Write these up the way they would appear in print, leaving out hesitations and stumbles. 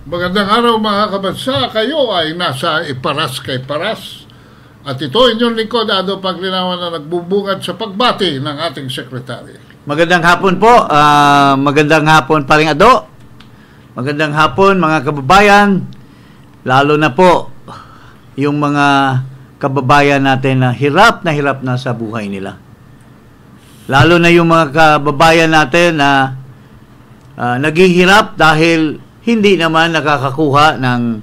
Magandang araw mga kabansa, kayo ay nasa Iparas kay Paras. At ito inyong lingkod, Ado Paglinawan, na nagbubungad sa pagbati ng ating sekretary. Magandang hapon po, magandang hapon paring Ado. Magandang hapon mga kababayan, lalo na po yung mga kababayan natin na hirap na sa buhay nila. Lalo na yung mga kababayan natin na naghihirap dahil hindi naman nakakakuha ng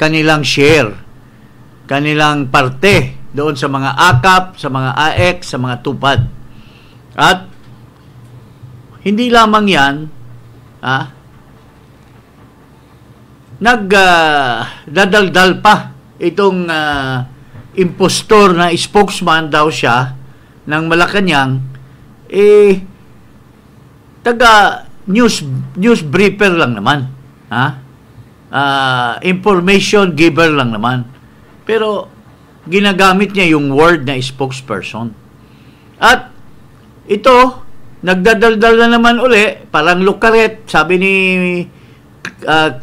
kanilang share, kanilang parte doon sa mga AKAP, sa mga AEK, sa mga tupad. At hindi lamang yan, nagdadaldal pa itong impostor na spokesman daw siya ng Malacanang, taga news briefer lang naman, information giver lang naman, pero ginagamit niya yung word na spokesperson. At ito nagdadaldal na naman uli, parang lukaret, sabi ni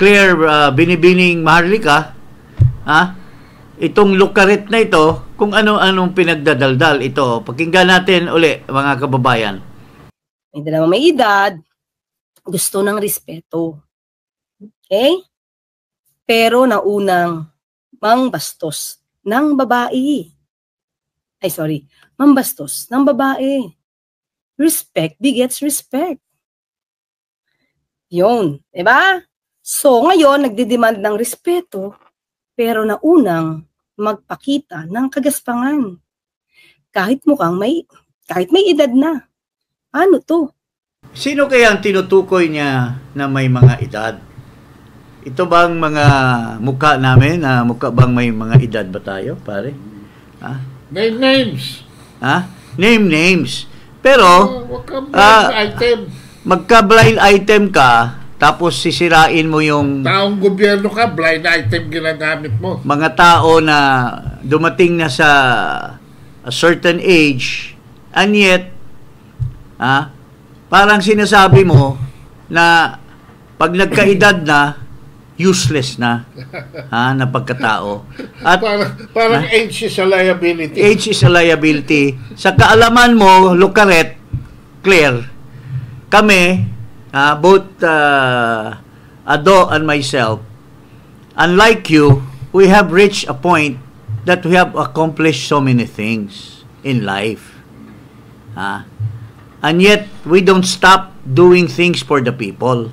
Claire Binibining Maharlika, itong lukaret na ito, kung ano-anong pinagdadaldal ito. Pakinggan natin uli mga kababayan. May dalawang may edad, gusto ng respeto. Okay? Pero naunang mangbastos ng babae. Mangbastos ng babae. Respect begets respect. Yun, diba? So, ngayon, nagdidemand ng respeto, pero naunang magpakita ng kagaspangan. Kahit may edad na. Ano to? Sino kaya ang tinutukoy niya na may mga edad? Ito bang mga mukha namin? Mukha bang may mga edad ba tayo, pare? Name names. Name names. Pero, magka-blind item ka, tapos sisirain mo yung taong gobyerno ka, blind item ginagamit mo. Mga tao na dumating na sa a certain age, and yet, parang sinasabi mo na pag nagkaedad na, useless na na pagkatao. At parang age is a liability. Age is a liability. Sa kaalaman mo, Lucaret, Claire, kami, both Ado and myself, unlike you, we have reached a point that we have accomplished so many things in life. And yet, we don't stop doing things for the people.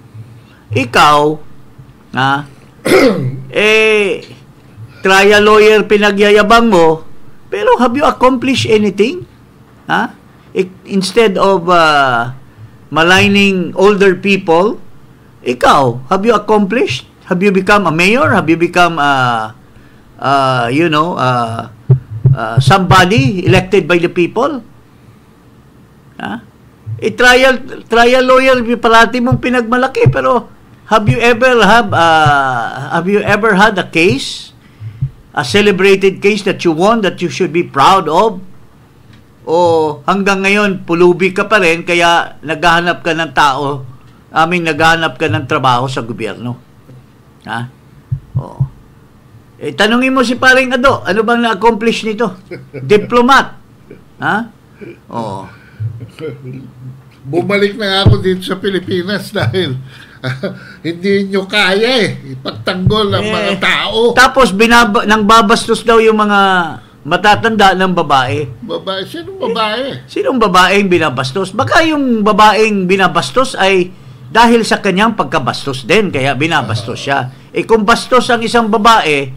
Ikaw, trial lawyer pinagyayabang mo, pero have you accomplished anything? Instead of maligning older people, ikaw, have you accomplished? Have you become a mayor? Have you become somebody elected by the people? Trial lawyer parati mong pinagmalaki, pero have you ever had a case, a celebrated case that you won, that you should be proud of? O hanggang ngayon pulubi ka pa rin, kaya naghahanap ka ng naghahanap ka ng trabaho sa gobyerno? Tanungin mo si paring Ado, ano bang na-accomplish nito? Diplomat. Bumalik na ako dito sa Pilipinas dahil hindi nyo kaya ipagtanggol ang mga tao. Tapos nang babastos daw yung mga matatanda ng babae. Babae? Sinong babae? Sinong babaeng binabastos? Baka yung babaeng binabastos ay dahil sa kanyang pagkabastos din, kaya binabastos siya. Kung bastos ang isang babae,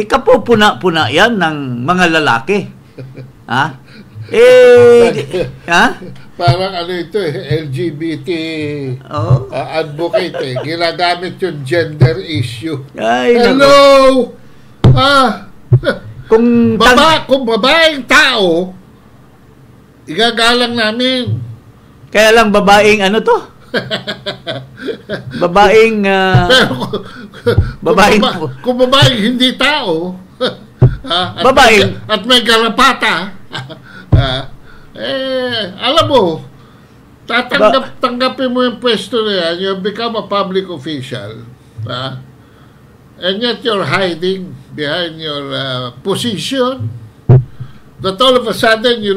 kapupuna-puna yan ng mga lalaki. Parang ito LGBT advocate ginagamit yung gender issue. Hello! Kung babaeng tao, igagalang namin. Kaya lang babaeng babaeng kung babaeng hindi tao, at may garapata, alam mo, Tanggapin mo yung pwesto na yan, you become a public official, and yet you're hiding behind your position, that all of a sudden you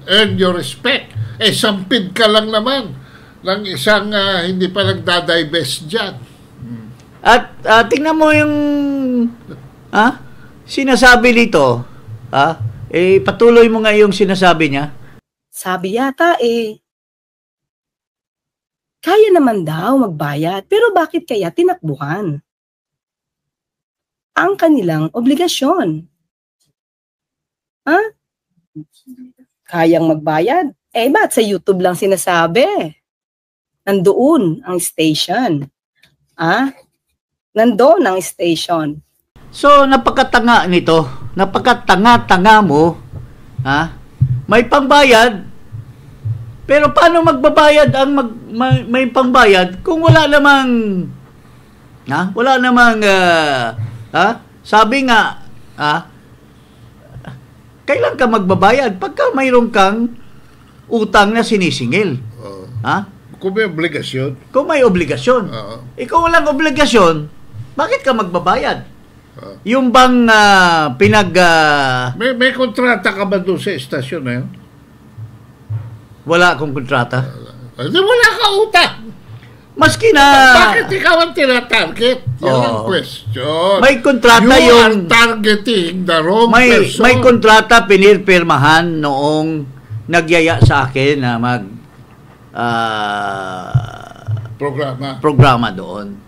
earn your respect. Sampid ka lang naman ng isang hindi pa nagdadivest dyan. At tingnan mo yung sinasabi dito, patuloy mo nga yung sinasabi niya. Sabi yata kaya naman daw magbayad, pero bakit kaya tinakbuhan? Ang kanilang obligasyon. Kayang magbayad? Ba't sa YouTube lang sinasabi? Nandoon ang station. Nandoon ang station. So, napakatanga nito. Napakatanga-tanga mo. May pangbayad. Pero paano magbabayad ang may pangbayad kung wala namang sabi nga kailan ka magbabayad pagka mayroon kang utang na sinisingil. Kung may obligasyon. Kung may obligasyon. Ikaw walang obligasyon, bakit ka magbabayad? Yung bang may kontrata ka ba doon sa estasyon na yun? Wala akong kontrata. Wala ka utang. Maski na... Bakit ikaw ang tinatarget? Yan ang question. May kontrata you are targeting the wrong person. May kontrata pinirpirmahan noong nagyaya sa akin na programa doon.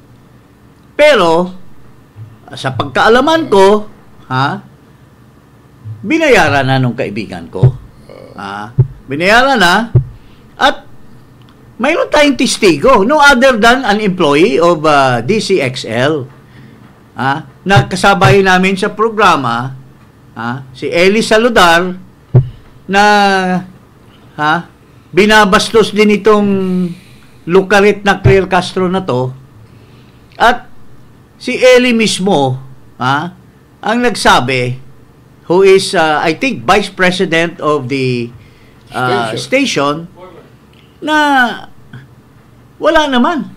Pero, sa pagkaalaman ko, binayaran na nung kaibigan ko. Binayaran na, at mayroon tayong testigo, no other than an employee of DCXL. Nakasabay namin sa programa, si Eli Saludar, na binabastos din itong lukarit na Clear Castro na to. At si Eli mismo, ang nagsabi, who is, I think, Vice President of the station, na wala naman.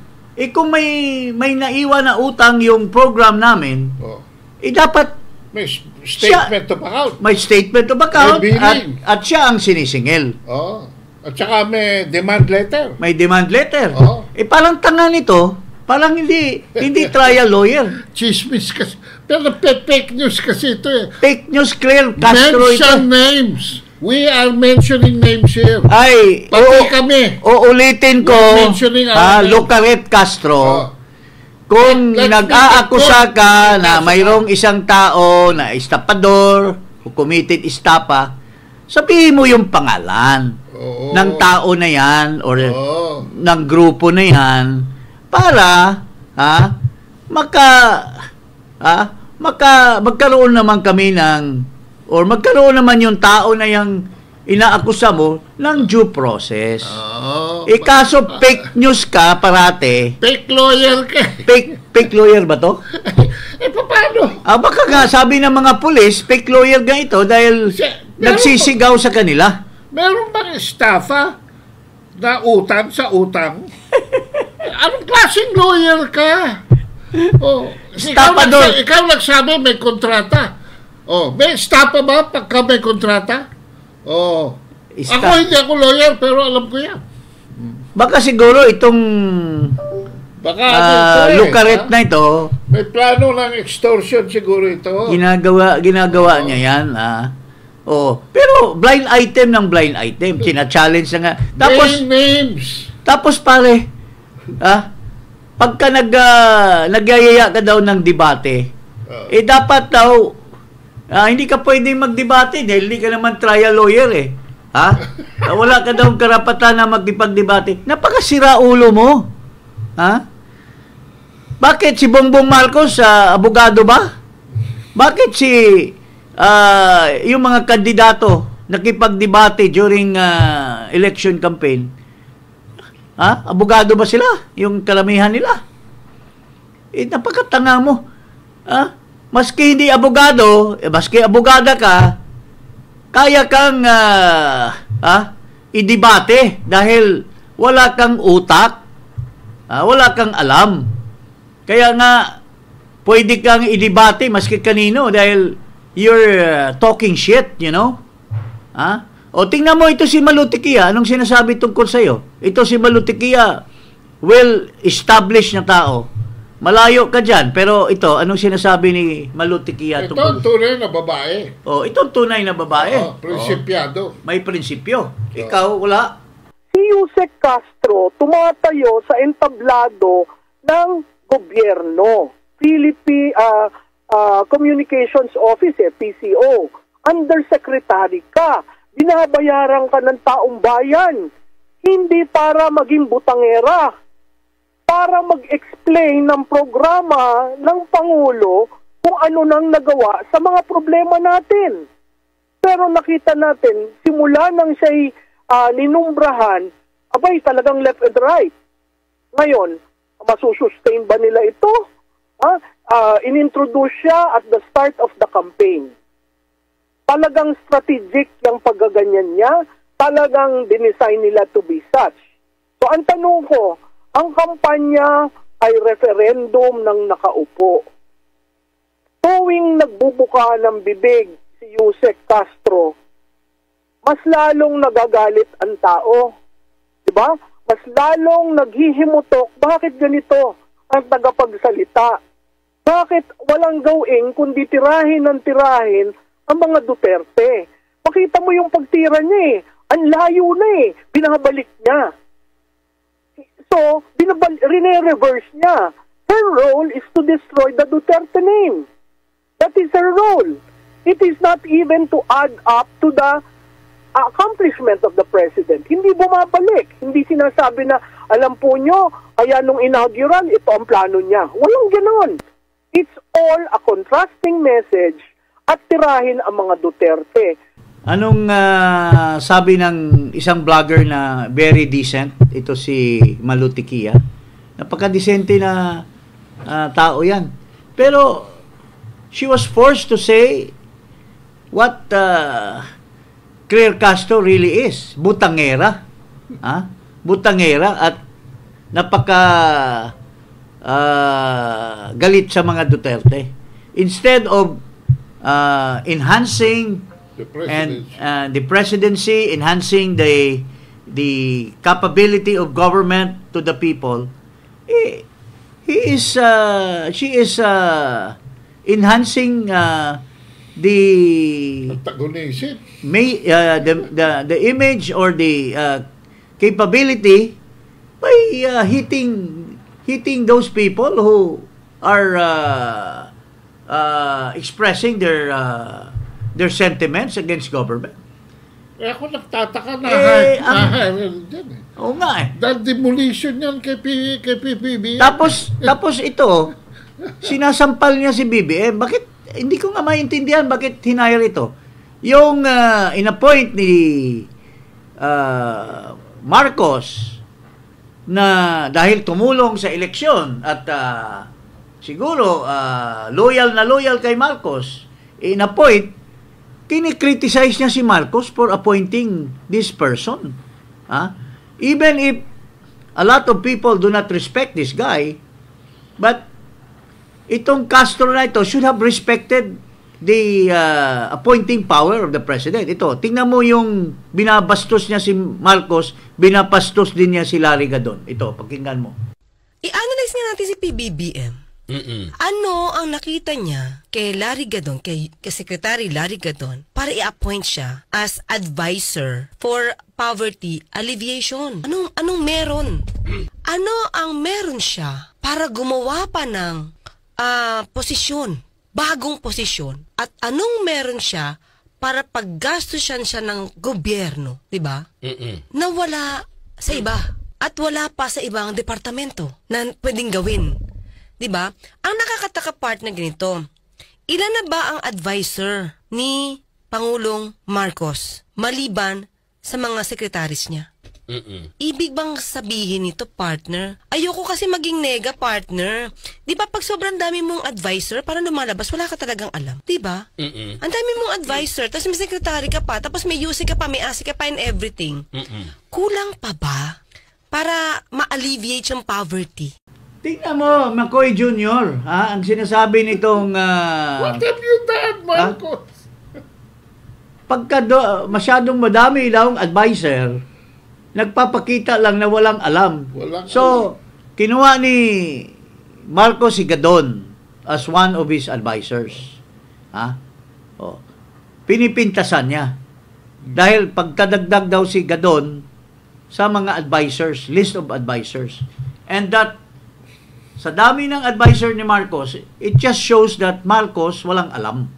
Kung may naiwan na utang yung program namin, dapat may statement of account. May statement of account at siya ang sinisingil. At saka may demand letter. May demand letter. Parang tanga nito, parang hindi trial lawyer. Chismis kasi. Pero fake news kasi ito Fake news, Clear Castro ito. Mention names. We are mentioning names here. Ay, pati kami. Uulitin ko, Lucaret Castro, kung nag-aakusa ka na mayroong isang tao na estapador o committed estafa, sabihin mo yung pangalan ng tao na yan or ng grupo na yan para magkaroon naman kami magkaroon naman yung tao na yung inaakusa mo ng due process. Kaso fake news ka parate. Fake lawyer ka. Fake lawyer ba to? Paano? Baka nga sabi ng mga pulis, fake lawyer nga ito dahil nagsisigaw sa kanila. Meron bang estafa na utang sa utang? Anong klaseng lawyer ka? Ikaw nagsabi may kontrata. May estafa ba pagka may kontrata? Ako hindi ako lawyer pero alam ko yan. Baka siguro itong lukaret na ito, may plano ng extortion siguro ito. Ginagawa niya yan. Pero blind item, china-challenge na nga. Tapos names. Tapos pare, pagka nagyayaya ka daw ng debate, dapat daw hindi ka pwedeng magdebate dahil hindi ka naman trial lawyer wala ka daw karapatan na magdipag-debate. Napakasira ulo mo. Bakit si Bongbong Marcos abogado ba? Bakit si yung mga kandidato nakipag-debate during election campaign? Abogado ba sila? Yung karamihan nila? Napakatanga mo. Maski hindi abogado, maski abogada ka, kaya kang idibate dahil wala kang utak, wala kang alam. Kaya nga, pwede kang idibate maski kanino dahil you're talking shit, you know? O tingnan mo ito si Malutikia, anong sinasabi tungkol sa'yo? Ito si Malutikia, well-established na tao. Malayo ka dyan, pero ito, anong sinasabi ni Malutikia? Ito ang tunay na babae. Ito ang tunay na babae. Prinsipyado. May prinsipyo. Ikaw, wala. Si Yusek Castro tumatayo sa entablado ng gobyerno. Communications Office, PCO. Undersecretary ka. Binabayaran ka ng taong bayan. Hindi para maging butangera. Para mag-explain ng programa ng Pangulo kung ano nang nagawa sa mga problema natin. Pero nakita natin, simula nang siya'y ninumbrahan, abay talagang left and right. Ngayon, masusustain ba nila ito? Inintroduce siya at the start of the campaign. Talagang strategic yung paggaganyan niya, talagang dinesign nila to be such. So ang tanong ko, ang kampanya ay referendum ng nakaupo. Tuwing nagbubuka ng bibig si Yusek Castro, mas lalong nagagalit ang tao. Diba? Mas lalong naghihimutok, bakit ganito ang tagapagsalita? Bakit walang gawin kundi tirahin ng tirahin ang mga Duterte? Pakita mo yung pagtira niya eh. Ang layo na eh. Binabalik niya. So, rene-reverse niya. Her role is to destroy the Duterte name. That is her role. It is not even to add up to the accomplishment of the president. Hindi bumabalik. Hindi sinasabi na, alam po nyo, kaya nung inaugural, ito ang plano niya. Walang ganon. It's all a contrasting message at tirahin ang mga Duterte. Anong sabi ng isang vlogger na very decent, ito si Malutikia? Napaka-decente na tao yan. Pero she was forced to say what Claire Castro really is. Butangera. Butangera at napaka galit sa mga Duterte. Instead of enhancing the presidency, enhancing the capability of government to the people, she is enhancing the antagonism, the image or the capability by hitting those people who are expressing their sentiments against government. Ako nagtataka na Oo nga eh. Dahil demolition yan kay PBBM. Tapos ito, sinasampal niya si BBM. Bakit, hindi ko nga maintindihan bakit hinire ito. Yung inappoint ni Marcos na dahil tumulong sa eleksyon at siguro loyal kay Marcos, inappoint, kinikriticize niya si Marcos for appointing this person. Even if a lot of people do not respect this guy, but itong Castro na ito should have respected the appointing power of the president. Ito, tingnan mo yung binabastos niya si Marcos, binabastos din niya si Larry Gadon. Ito, pakinggan mo. I-analyze nga natin si PBBM. Ano ang nakita niya kay Larry Gadon, kay Secretary Larry Gadon, para i-appoint siya as advisor for poverty alleviation? Anong meron? Ano ang meron siya para gumawa pa ng posisyon, bagong posisyon? At anong meron siya para paggastusan siya ng gobyerno, di ba? Na wala sa iba at wala pa sa ibang departamento na pwedeng gawin. Diba? Ang nakakataka part na ganito, ilan na ba ang advisor ni Pangulong Marcos maliban sa mga sekretaris niya? Ibig bang sabihin nito, partner? Ayoko kasi maging nega, partner. Di ba pag sobrang dami mong advisor, parang lumalabas, wala ka talagang alam. Di ba? Ang dami mong advisor, tapos may secretary ka pa, tapos may UC ka pa, may ASI ka pa, and everything. Kulang pa ba para ma-alleviate yung poverty? Tingnan mo, McCoy Jr., ang sinasabi nitong... What have you done, Marcos? Pagka masyadong madami lang advisor, nagpapakita lang na walang alam. Kinuha ni Marcos si Gadon as one of his advisors. Pinipintasan niya. Dahil pagkadagdag daw si Gadon sa mga advisors, list of advisors. And that, sa dami ng advisor ni Marcos, it just shows that Marcos walang alam.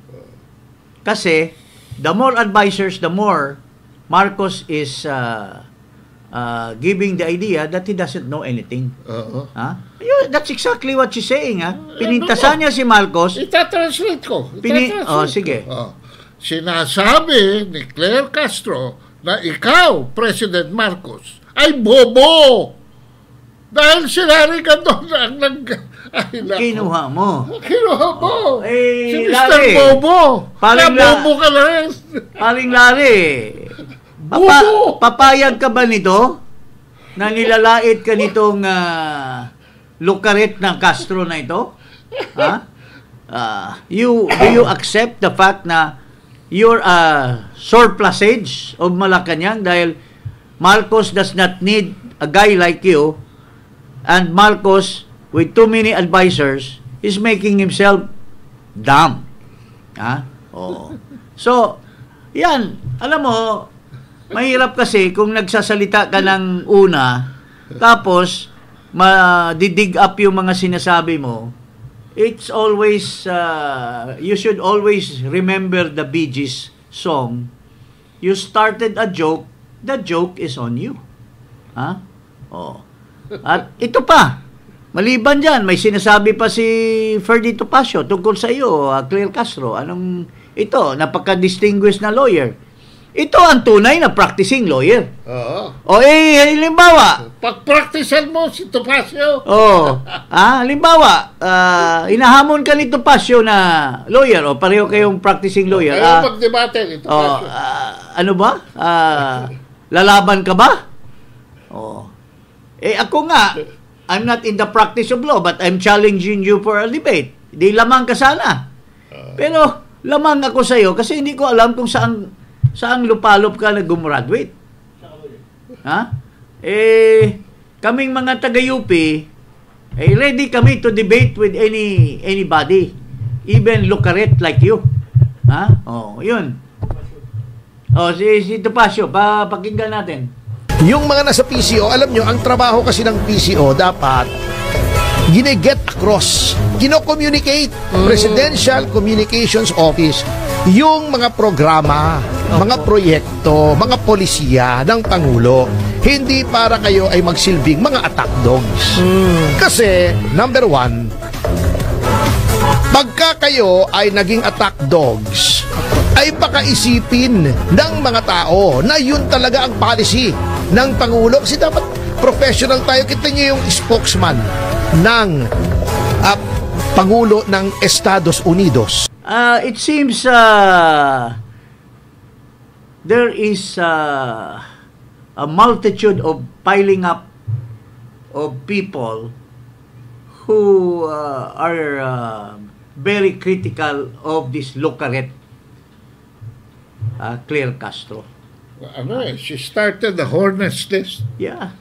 Kasi, the more advisors, the more Marcos is giving the idea that he doesn't know anything. That's exactly what she's saying. Pinintasan niya si Marcos. Itatranslate ko. Sige. Sinasabi ni Claire Castro na ikaw, President Marcos, ay bobo. Dahil si Larry Gadon ang Kinuha mo. Si Mr. Bobo. Bobo ka na rin. Paring Larry, papayag ka ba nito na nilalait ka nitong lukaret ng Castro na ito? Do you accept the fact na you're a surplusage of Malacanang dahil Marcos does not need a guy like you, and Marcos, with too many advisors, is making himself dumb. So, yan. Alam mo, mahirap kasi kung nagsasalita ka ng una, tapos, ma-dig up yung mga sinasabi mo. It's always, you should always remember the Bee Gees song. You started a joke, the joke is on you. At ito pa, maliban dyan, may sinasabi pa si Ferdy Topacio tungkol sa iyo, Claire Castro. Ito, napaka-distinguished na lawyer. Ito ang tunay na practicing lawyer. Halimbawa, pag-practicean mo si Topacio. Halimbawa, inahamon ka ni Topacio na lawyer, pareho kayong practicing lawyer. Kayo mag-debate ni Topacio. Ano ba? Lalaban ka ba? Ako nga, I'm not in the practice of law, but I'm challenging you for a debate. Di lamang ka sana. Pero, lamang ako sa'yo kasi hindi ko alam kung saan lupalop ka na gumraduate. Kaming mga taga-UP, ready kami to debate with anybody, even lukaret like you. Yun. Si Topacio, pakinggan natin. Yung mga nasa PCO, alam nyo, ang trabaho kasi ng PCO dapat gine-get across, kino-communicate, Presidential Communications Office, yung mga programa, mga proyekto, mga polisiya ng Pangulo. Hindi para kayo ay magsilbing mga attack dogs. Kasi, number one, pagka kayo ay naging attack dogs, ay baka isipin ng mga tao na yun talaga ang policy ng Pangulo. Kasi dapat professional tayo. Kita niyo yung spokesman ng Pangulo ng Estados Unidos. It seems there is a multitude of piling up of people who are very critical of this lukaret, Claire Castro. She started the hornet's nest. Yeah.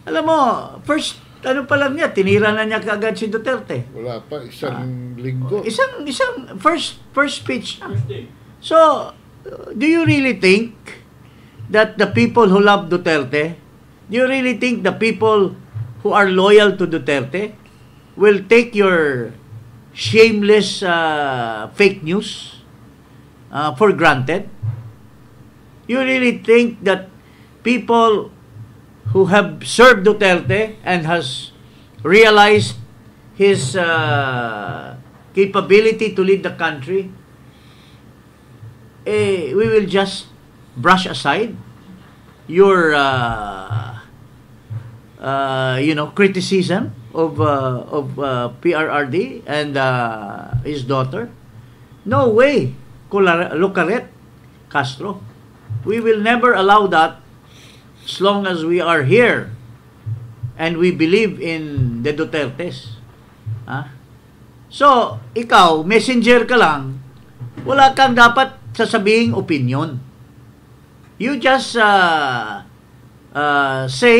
Alam mo, first, pa lang niya, tinira na niya kaagad si Duterte. Wala pa, isang linggo. Isang first speech. So, do you really think that the people who love Duterte, do you really think the people who are loyal to Duterte will take your shameless fake news for granted? You really think that people who have served Duterte and has realized his capability to lead the country, we will just brush aside your criticism? PRRD and his daughter? No way, Lucaret Castro. We will never allow that as long as we are here and we believe in the Dutertes. So, ikaw, messenger ka lang, wala kang dapat sasabihing opinion. You just say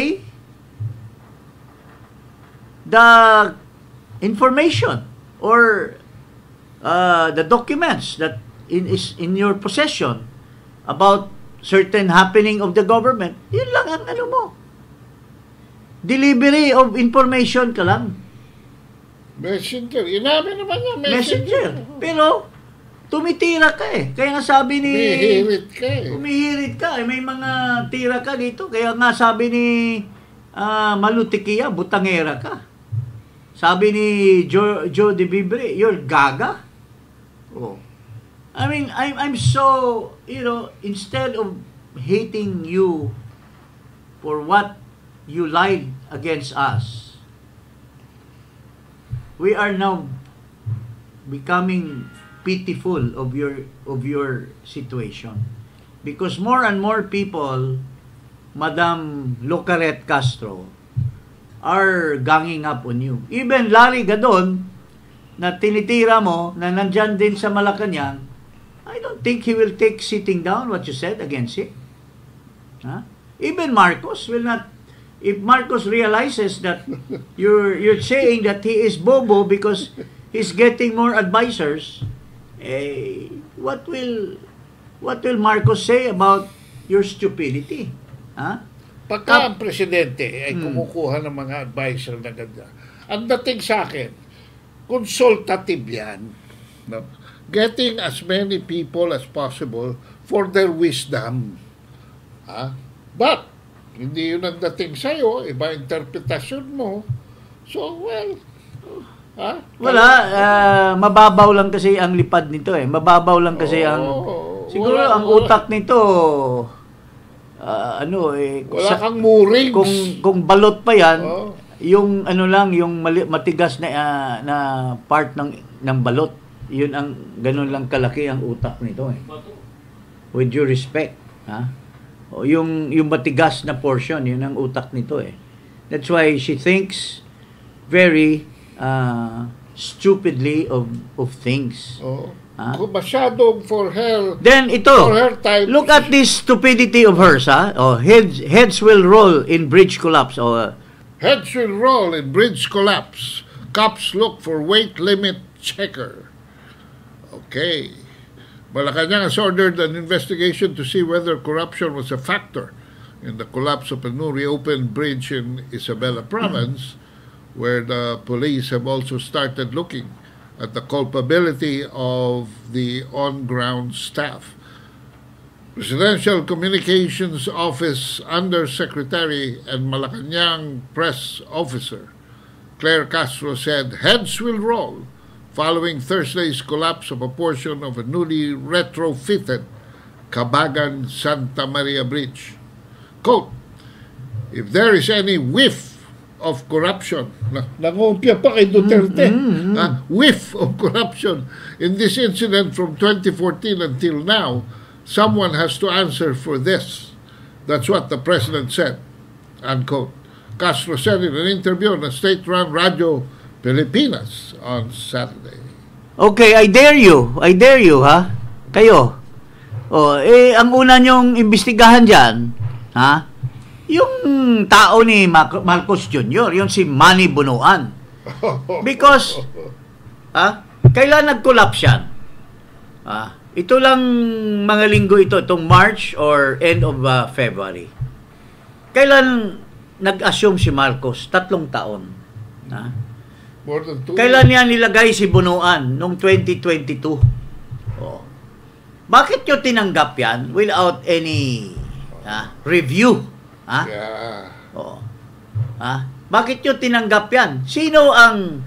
the information or the documents that is in your possession about certain happening of the government. Yun lang ang ano mo. Delivery of information ka lang. Messenger. Inamin naman niya, Messenger. Pero, tumitira ka eh. Kaya nga sabi ni... Umihirit ka eh. Umihirit ka eh. May mga tira ka dito. Kaya nga sabi ni Malutikia, butangera ka. Sabi ni Joe de Vibre, you're gaga. Oh. I mean, I'm so, instead of hating you for what you lied against us, we are now becoming pitiful of your situation, because more and more people, Madam Lucaret Castro, are ganging up on you. Even Larry Gadon, na tinitira mo, na nandyan din sa Malacanang, I don't think he will take sitting down what you said against him. Even Marcos will not. If Marcos realizes that you're saying that he is bobo because he's getting more advisors, what will Marcos say about your stupidity? Pagka ang presidente ay kumukuha ng mga advisor na ganda, ang dating sa akin, consultative yan. No? Getting as many people as possible for their wisdom. But, hindi yun ang dating sa'yo, iba interpretasyon mo. So, well, wala, mababaw lang kasi ang lipad nito eh. Mababaw lang kasi siguro ang utak nito, wala kang muring. Kung balot pa yan, yung yung matigas na part ng balot, yun ang ganun lang kalaki ang utak nito eh. With due respect, yung matigas na portion, yun ang utak nito eh. That's why she thinks very stupidly of things. Masyadong for her. Then ito, for her time, look at this stupidity of hers, heads will roll in bridge collapse. Heads will roll in bridge collapse. Cops look for weight limit checker. Okay. Malacanang has ordered an investigation to see whether corruption was a factor in the collapse of a new reopened bridge in Isabela province, where the police have also started looking at the culpability of the on-ground staff. Presidential Communications Office Undersecretary and Malacanang Press Officer Claire Castro said heads will roll following Thursday's collapse of a portion of a newly retrofitted Cabagan Santa Maria Bridge. Quote, if there is any whiff of corruption, nangumpya pa kay Duterte, whiff of corruption in this incident from 2014 until now, someone has to answer for this. That's what the president said, unquote. Castro said in an interview on a state-run Radio Pilipinas on Saturday. Okay, I dare you, ha? Kayo. Ang una nyong imbestigahan dyan, ha? Yung tao ni Marcos Jr., yung si Manny Bunuan. Because, kailan nag-collapse yan? Ito lang mga linggo ito, itong March or end of February. Kailan nag-assume si Marcos? 3 taon. More than 2 Kailan niya nilagay si Bunuan? Noong 2022. Bakit nyo tinanggap yan without any review? Bakit nyo tinanggap yan? Sino ang,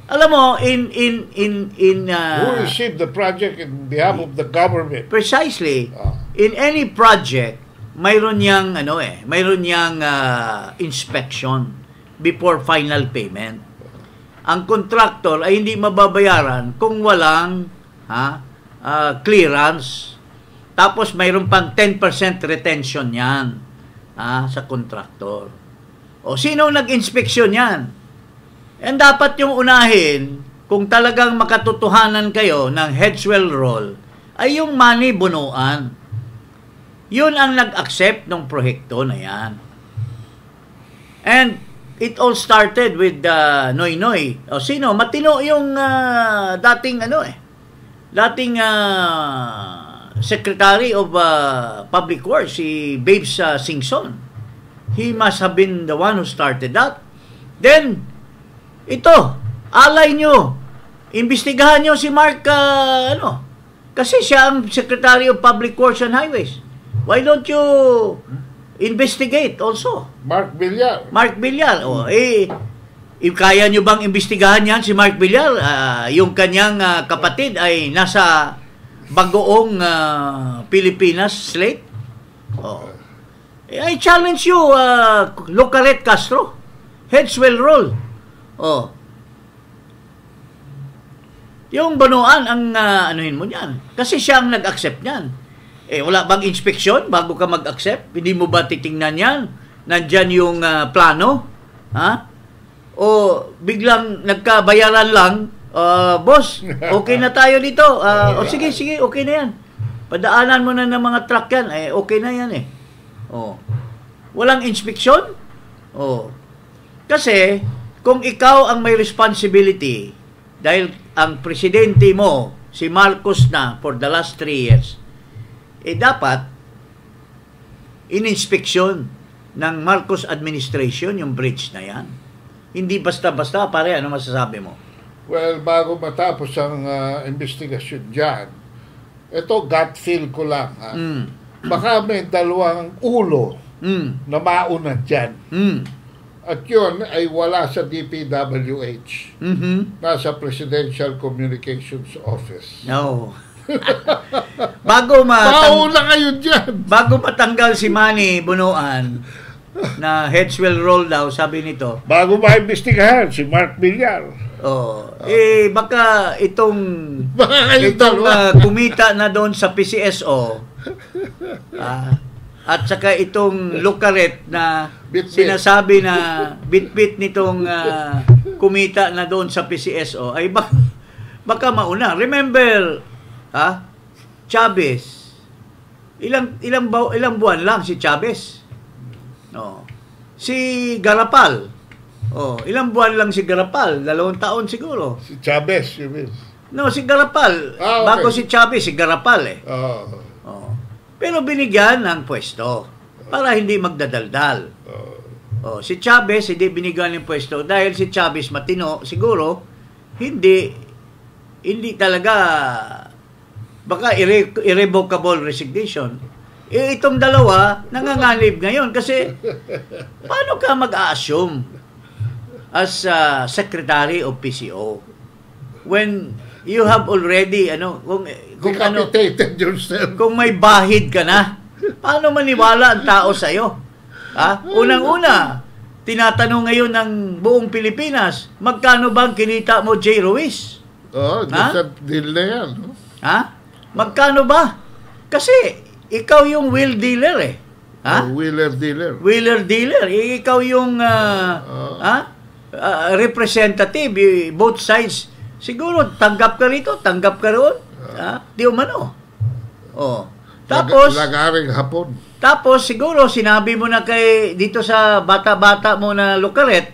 alam mo, who received the project in behalf of the government? Precisely. In any project, mayroon niyang inspection before final payment. Ang contractor ay hindi mababayaran kung walang clearance. Tapos mayroon pang 10% retention yan sa contractor. O sino nag-inspeksyon yan? And dapat yung unahin, kung talagang makatotohanan kayo ng Headswell roll, ay yung money bunuan. Yun ang nag-accept ng proyekto na yan. And it all started with Noy Noy. O sino? Matino yung dating Secretary of Public Works, si Babes Singson. He must have been the one who started that. Then, ito, alay nyo, imbestigahan nyo si Mark, kasi siya ang Secretary of Public Works and Highways. Why don't you investigate also? Mark Villar. If kaya nyo bang imbestigahan yan si Mark Villar, yung kanyang kapatid ay nasa bagoong Pilipinas slate? I challenge you, Lucaret Castro, Headswell roll. Yung bunuan ang anuhin mo niyan. Kasi siya ang nag-accept niyan. Wala bang inspeksyon bago ka mag-accept? Hindi mo ba titingnan yan? Nandyan yung plano? O biglang nagkabayaran lang, boss, okay na tayo dito. Sige, okay na yan. Padaanan mo na ng mga truck yan. Okay na yan . Walang inspeksyon? Kasi, kung ikaw ang may responsibility, dahil ang presidente mo, si Marcos na for the last 3 years, dapat ininspeksyon ng Marcos administration yung bridge na yan. Hindi basta-basta, pare, ano masasabi mo? Well, bago matapos ang investigasyon dyan, ito gut feel ko lang. Baka may dalawang ulo na mauna dyan. At yun ay wala sa DPWH. Nasa Presidential Communications Office. No. Mauna kayo dyan. Bago matanggal si Manny Bunuan na Headswell roll daw, sabi nito. Bago maimbestigahan si Mark Villar. Baka itong kumita na doon sa PCSO. At saka itong Lucaret na sinasabi na bit-bit nitong kumita na doon sa PCSO ay baka mauna. Remember, Chavez. Ilang buwan lang si Chavez. Si Garapal. Ilang buwan lang si Garapal? 2 taon siguro. Si Chavez, you mean? No, si Garapal. Okay. Bago si Chavez, si Garapal . Pero binigyan ng pwesto para hindi magdadaldal. Si Chavez hindi binigyan ng pwesto dahil si Chavez matino, siguro hindi talaga baka irrevocable resignation. Itong dalawa nanganganib ngayon kasi paano ka mag-a-assume as Secretary of PCO when you have already kung may bahid ka na, paano maniwala ang tao sa iyo? Unang-una, tinatanong ngayon ng buong Pilipinas, magkano bang kinita mo, J. Ruiz? Sa deal na yan. Magkano ba? Kasi ikaw yung wheel dealer Wheeler dealer. Wheeler dealer. Ikaw yung representative, both sides. Siguro, tanggap ka rito, tanggap ka roon. Di umano. Tapos, lagaring hapon. Tapos, siguro, sinabi mo na dito sa bata-bata mo na Lucaret,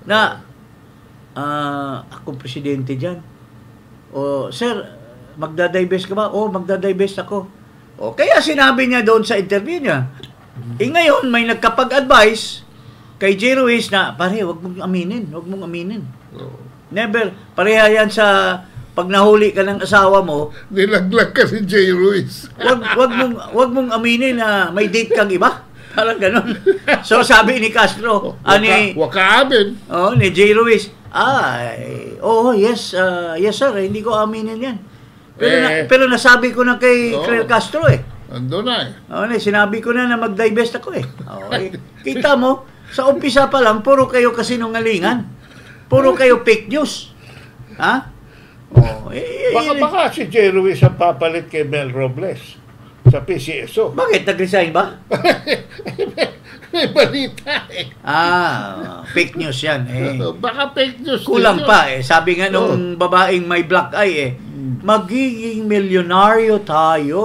na, akong presidente dyan. Sir, magdadivest ka ba? Magdadivest ako. Kaya sinabi niya doon sa interview niya. Ngayon, may nagkapag-advise kay J. Ruiz na, pare, huwag mong aminin. Never. Pareha yan sa pag nahuli ka ng asawa mo. Nilaglag ka ni J. Ruiz. Wag mong aminin na may date kang iba. Parang ganun. So sabi ni Castro, wag ka amin. Ni J. Ruiz, yes sir, hindi ko aminin yan. Pero nasabi ko na kay Claire Castro Ando na sinabi ko na mag-divest ako Kita mo, Sa umpisa pa lang, puro kayo kasinungalingan. Puro kayo fake news. Ha? Oh, Baka si J. Ruiz ang papalit kay Mel Robles sa PCSO. Bakit? Nag-resign ba? May balita eh. Fake news yan. Baka fake news. Kulang pa eh. Sabi nga nung babaeng may black eye magiging milyonaryo tayo.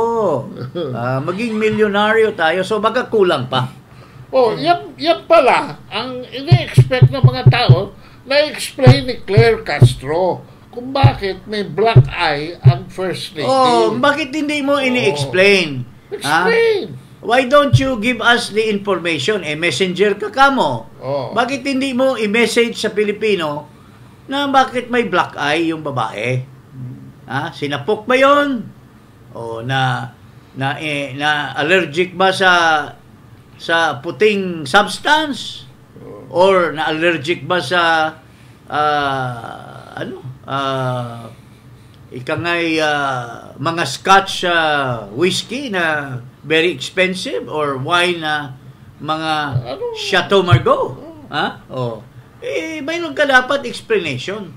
Maging milyonaryo tayo. So baka kulang pa. Yan pala ang ini-expect ng mga tao na-explain ni Claire Castro kung bakit may black eye ang First Lady. Bakit hindi mo ini-explain? Explain. Why don't you give us the information? Messenger ka kamo. Bakit hindi mo i-message sa Pilipino na bakit may black eye yung babae? Sinapok ba yun? O na allergic ba sa puting substance? Or na allergic ba sa mga Scotch whiskey na very expensive or wine na mga Chateau Margaux? Mayroon ka dapat explanation.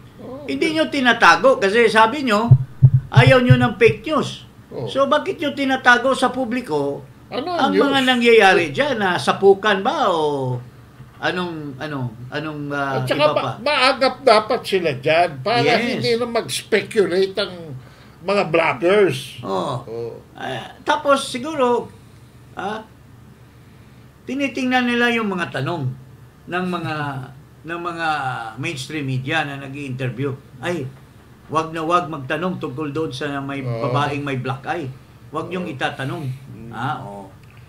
Hindi nyo tinatago kasi sabi nyo ayaw nyo ng fake news. So bakit nyo tinatago sa publiko ang mga nangyayari dyan? Sapukan ba o anong at saka iba pa? Maagap dapat sila dyan para hindi na mag-speculate ang mga bloggers. Tapos siguro tinitingnan nila yung mga tanong ng mga mainstream media na nag-i-interview. Ay, wag magtanong tungkol doon sa may babaeng may black eye. Wag niyong itatanong.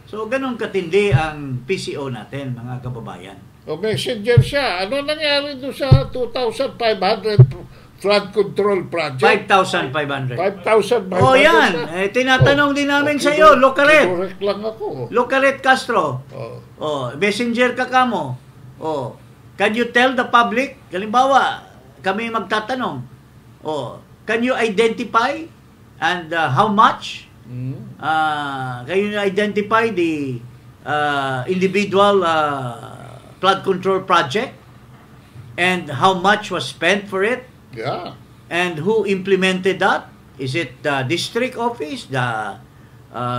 So, ganun katindi ang PCO natin, mga kababayan. Messenger siya. Ano nangyari doon sa 2,500 flood control project? 5,500. 5,500. Yan. Tinatanong din namin sa iyo, Locaret. Correct lang ako. Locaret Castro. Messenger ka kamo. Can you tell the public? Halimbawa, kami magtatanong. Can you identify and how much? Can you identify the individual flood control project and how much was spent for it? Yeah. And who implemented that? Is it the district office, the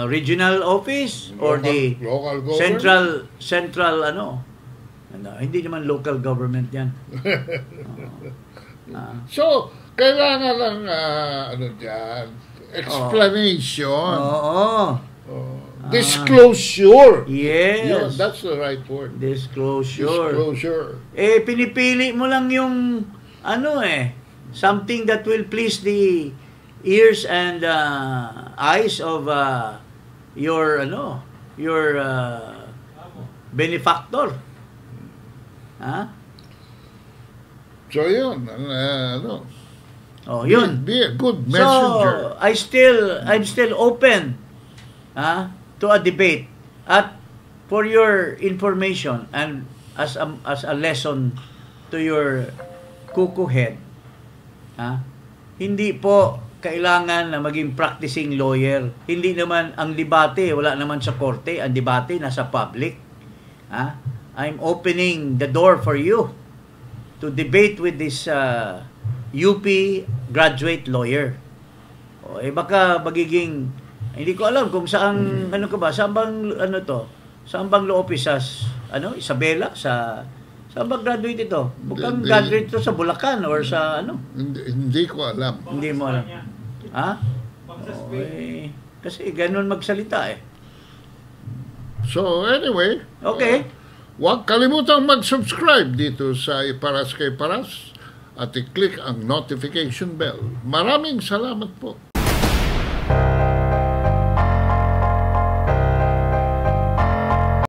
regional office, or the local government? central hindi naman local government yan. So, kailangan lang explanation. Disclosure. Yes. That's the right word. Disclosure. Disclosure. Pinipili mo lang yung something that will please the ears and eyes of your benefactor. So yun, yun. Be a good messenger. So I'm still open to a debate. At for your information and as a lesson to your kuku head, hindi po kailangan na maging practicing lawyer. Hindi naman ang debate, wala naman sa korte, ang debate nasa public. I'm opening the door for you to debate with this UP graduate lawyer. Baka magiging, hindi ko alam kung saan, saan bang law office, Isabela, saan bang graduate ito? Bukang graduate ito sa Bulacan or sa Hindi ko alam. Hindi mo alam. Kasi ganun magsalita So anyway, okay. Huwag kalimutang mag-subscribe dito sa Iparas kay Paras at i-click ang notification bell. Maraming salamat po.